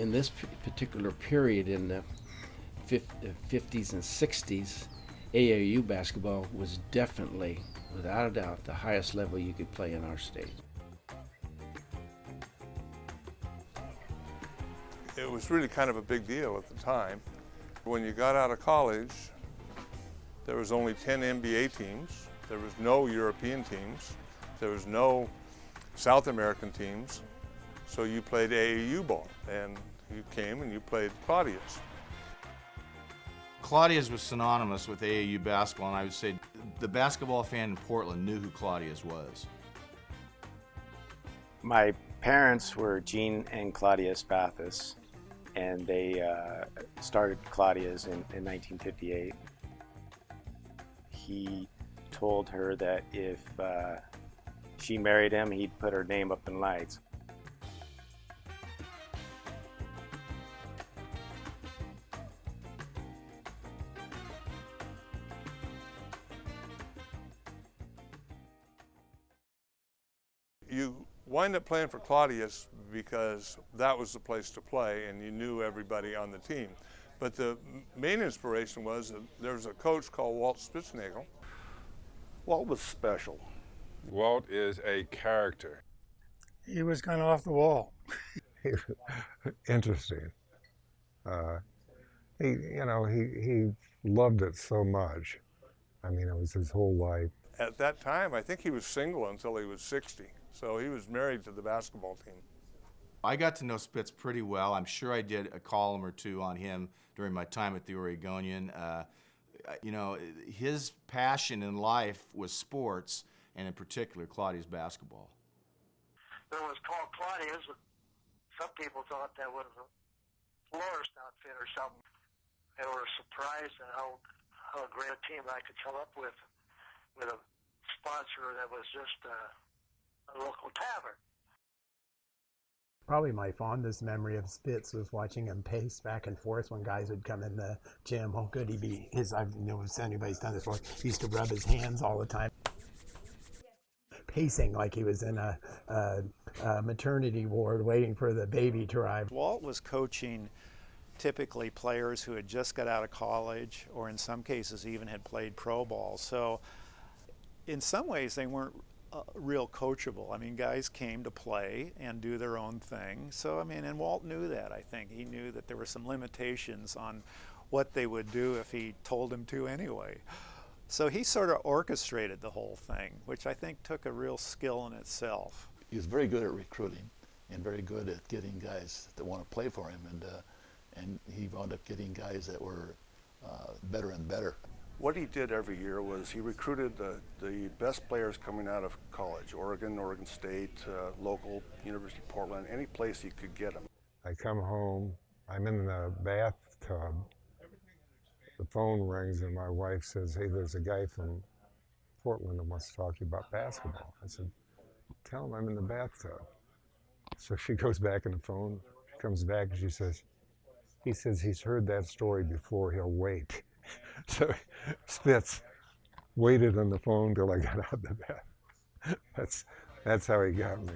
in this particular period in the 50s and 60s, AAU basketball was definitely, without a doubt, the highest level you could play in our state. It was really kind of a big deal at the time. When you got out of college, there was only 10 NBA teams. There was no European teams. There was no South American teams. So you played AAU ball, and you came and you played Claudias. Claudias was synonymous with AAU basketball, and I would say the basketball fan in Portland knew who Claudias was. My parents were Gene and Claudias Bathis, and they started Claudias in 1958. He told her that if she married him, he'd put her name up in lights. You wind up playing for Claudias because that was the place to play and you knew everybody on the team. But the main inspiration was that there was a coach called Walt Spitznagel. Walt was special. Walt is a character. He was kind of off the wall. Interesting. He loved it so much. I mean, it was his whole life. At that time, I think he was single until he was 60. So he was married to the basketball team. I got to know Spitz pretty well. I'm sure I did a column or two on him during my time at the Oregonian. His passion in life was sports, and in particular, Claudias basketball. It was called Claudias. Some people thought that was a florist outfit or something. They were surprised at how great a team I could come up with a sponsor that was just a local tavern. Probably my fondest memory of Spitz was watching him pace back and forth when guys would come in the gym. How good he'd be. I've never if anybody's done this before. He used to rub his hands all the time, pacing like he was in a maternity ward waiting for the baby to arrive. Walt was coaching typically players who had just got out of college, or in some cases even had played pro ball. So in some ways they weren't real coachable. I mean, guys came to play and do their own thing. So, I mean, and Walt knew that, I think. He knew that there were some limitations on what they would do if he told them to anyway. So he sort of orchestrated the whole thing, which I think took a real skill in itself. He was very good at recruiting and very good at getting guys that want to play for him, and he wound up getting guys that were better and better. What he did every year was he recruited the best players coming out of college, Oregon State, local, University of Portland, any place he could get them. I come home, I'm in the bathtub, the phone rings and my wife says, "Hey, there's a guy from Portland that wants to talk to you about basketball." I said, "Tell him I'm in the bathtub." So she goes back on the phone, she comes back and he says he's heard that story before, he'll wait. So Spitz waited on the phone till I got out of the bath. That's how he got me.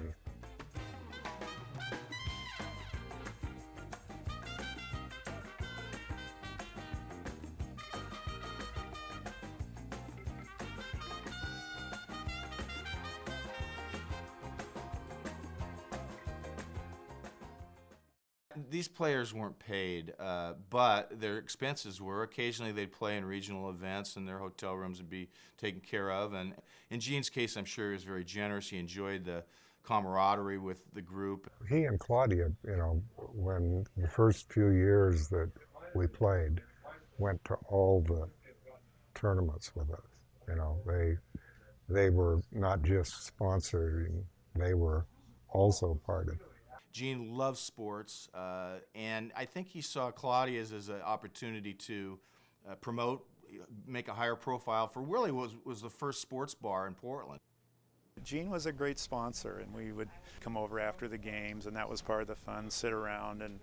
These players weren't paid, but their expenses were. Occasionally they'd play in regional events and their hotel rooms would be taken care of. And in Gene's case, I'm sure he was very generous. He enjoyed the camaraderie with the group. He and Claudia, when the first few years that we played, went to all the tournaments with us. They were not just sponsoring, they were also part of it. Gene loves sports, and I think he saw Claudias as an opportunity to promote, make a higher profile for really was the first sports bar in Portland. Gene was a great sponsor, and we would come over after the games, and that was part of the fun, sit around and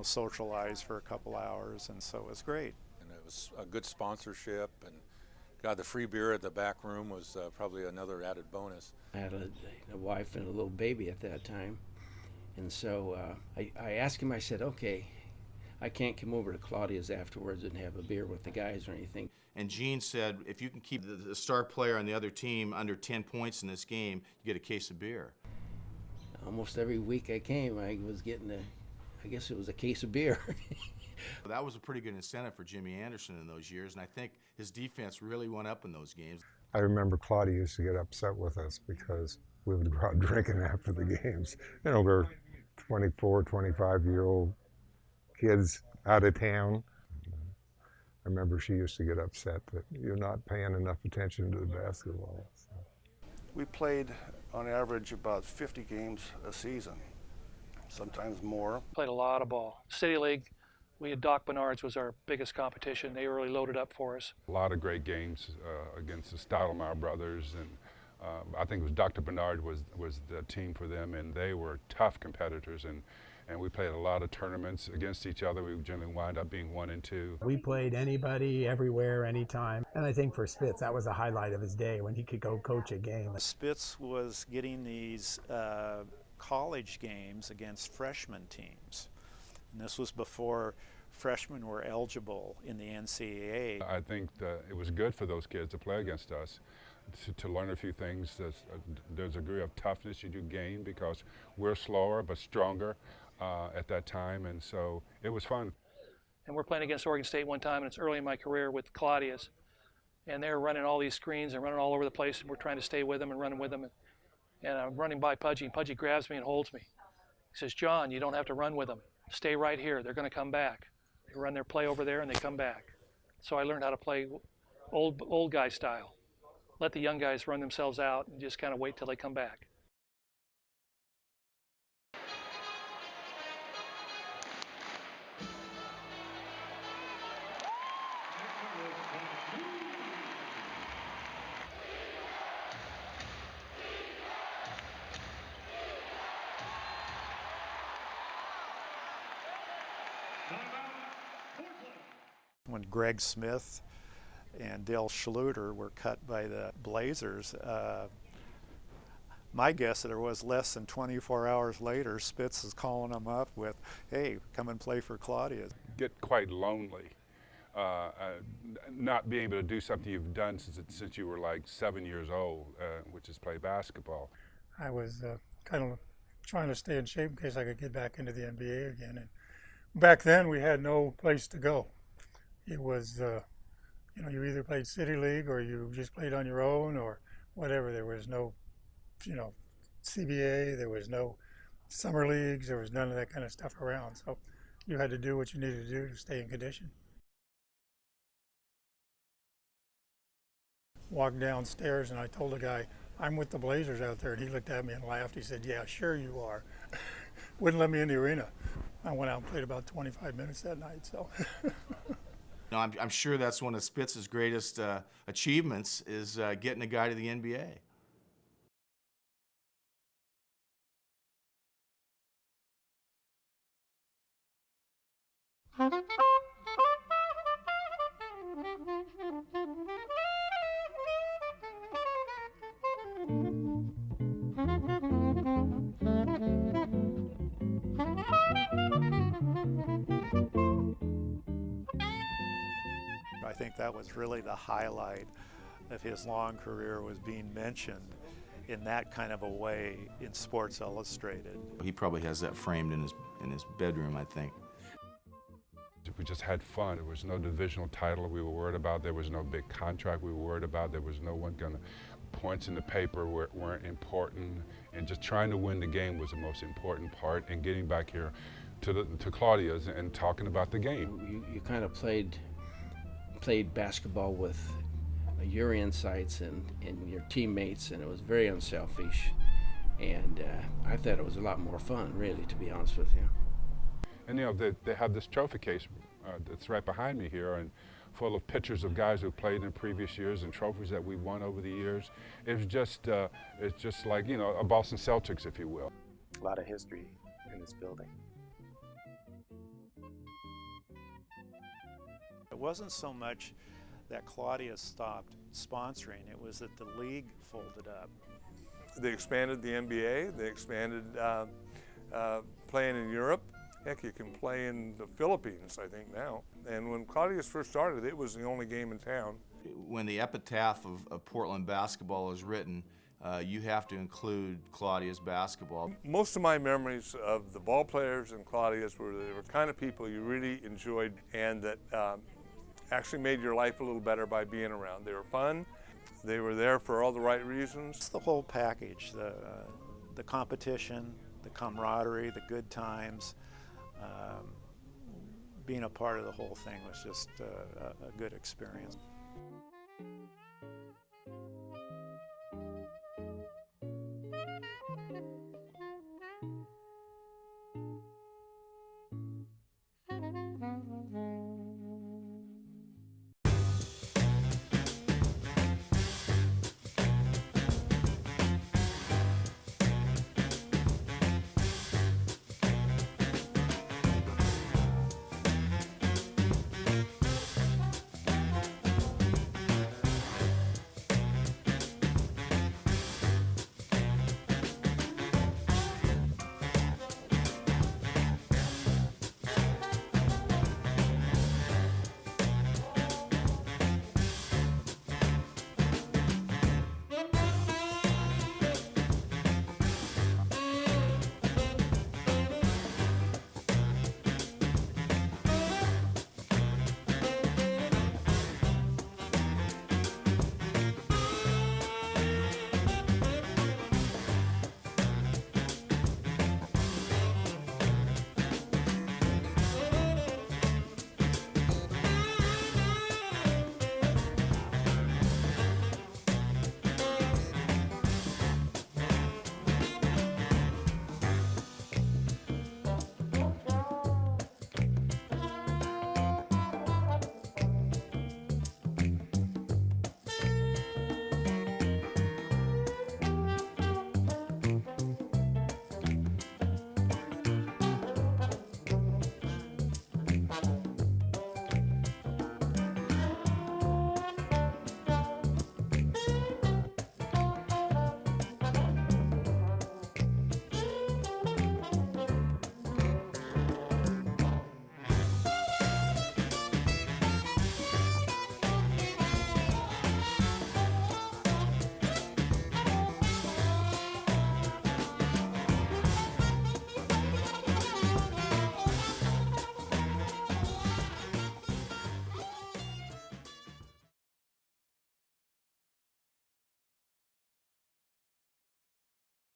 socialize for a couple hours, and so it was great. And it was a good sponsorship, and God, the free beer at the back room was probably another added bonus. I had a wife and a little baby at that time. And so I asked him, I said, okay, I can't come over to Claudia's afterwards and have a beer with the guys or anything. And Gene said, if you can keep the star player on the other team under 10 points in this game, you get a case of beer. Almost every week I came, I was getting I guess it was a case of beer. That was a pretty good incentive for Jimmy Anderson in those years, and I think his defense really went up in those games. I remember Claudia used to get upset with us because we would go out drinking after the games. You know, we're 24, 25-year-old kids out of town. I remember she used to get upset that you're not paying enough attention to the basketball. So. We played on average about 50 games a season, sometimes more. Played a lot of ball. City League, we had Doc Bernard's was our biggest competition. They really loaded up for us. A lot of great games against the Stoudemire brothers, and I think it was Dr. Bernard was the team for them, and they were tough competitors, and we played a lot of tournaments against each other. We generally wound up being 1 and 2. We played anybody, everywhere, anytime. And I think for Spitz, that was a highlight of his day when he could go coach a game. Spitz was getting these college games against freshman teams. And this was before freshmen were eligible in the NCAA. I think that it was good for those kids to play against us, to learn a few things. There's a degree of toughness you do gain because we're slower but stronger at that time, and so it was fun. And we're playing against Oregon State one time, and it's early in my career with Claudias. And they're running all these screens and running all over the place, and we're trying to stay with them and running with them. And I'm running by Pudgy, and Pudgy grabs me and holds me. He says, John, you don't have to run with them. Stay right here. They're going to come back. They run their play over there, and they come back. So I learned how to play old guy style. Let the young guys run themselves out and just kind of wait till they come back. When Greg Smith and Dale Schluter were cut by the Blazers, my guess that there was less than 24 hours later, Spitz is calling them up with, hey, come and play for Claudias. Get quite lonely, not being able to do something you've done since you were like 7 years old, which is play basketball. I was kind of trying to stay in shape in case I could get back into the NBA again. And back then we had no place to go. It was, you know, you either played City League or you just played on your own or whatever. There was no, you know, CBA, there was no summer leagues, there was none of that kind of stuff around. So you had to do what you needed to do to stay in condition. Walked downstairs and I told the guy, I'm with the Blazers out there. And he looked at me and laughed. He said, yeah, sure you are. Wouldn't let me in the arena. I went out and played about 25 minutes that night. So. No, I'm sure that's one of Spitz's greatest achievements is getting a guy to the NBA. I think that was really the highlight of his long career, was being mentioned in that kind of a way in Sports Illustrated. He probably has that framed in his bedroom, I think. We just had fun. There was no divisional title we were worried about. There was no big contract we were worried about. There was no one gonna points in the paper weren't important. And just trying to win the game was the most important part. And getting back here to Claudia's and talking about the game. You kind of played basketball with your insights and your teammates, and it was very unselfish. And I thought it was a lot more fun, really, to be honest with you. And you know, they have this trophy case that's right behind me here, and full of pictures of guys who played in previous years and trophies that we won over the years. It's just like, you know, a Boston Celtics, if you will. A lot of history in this building. It wasn't so much that Claudias stopped sponsoring, it was that the league folded up. They expanded the NBA, they expanded playing in Europe. Heck, you can play in the Philippines, I think, now. And when Claudias first started, it was the only game in town. When the epitaph of Portland basketball is written, you have to include Claudias basketball. Most of my memories of the ball players and Claudias were they were kind of people you really enjoyed and that actually made your life a little better by being around. They were fun. They were there for all the right reasons. It's the whole package, the competition, the camaraderie, the good times. Being a part of the whole thing was just a good experience.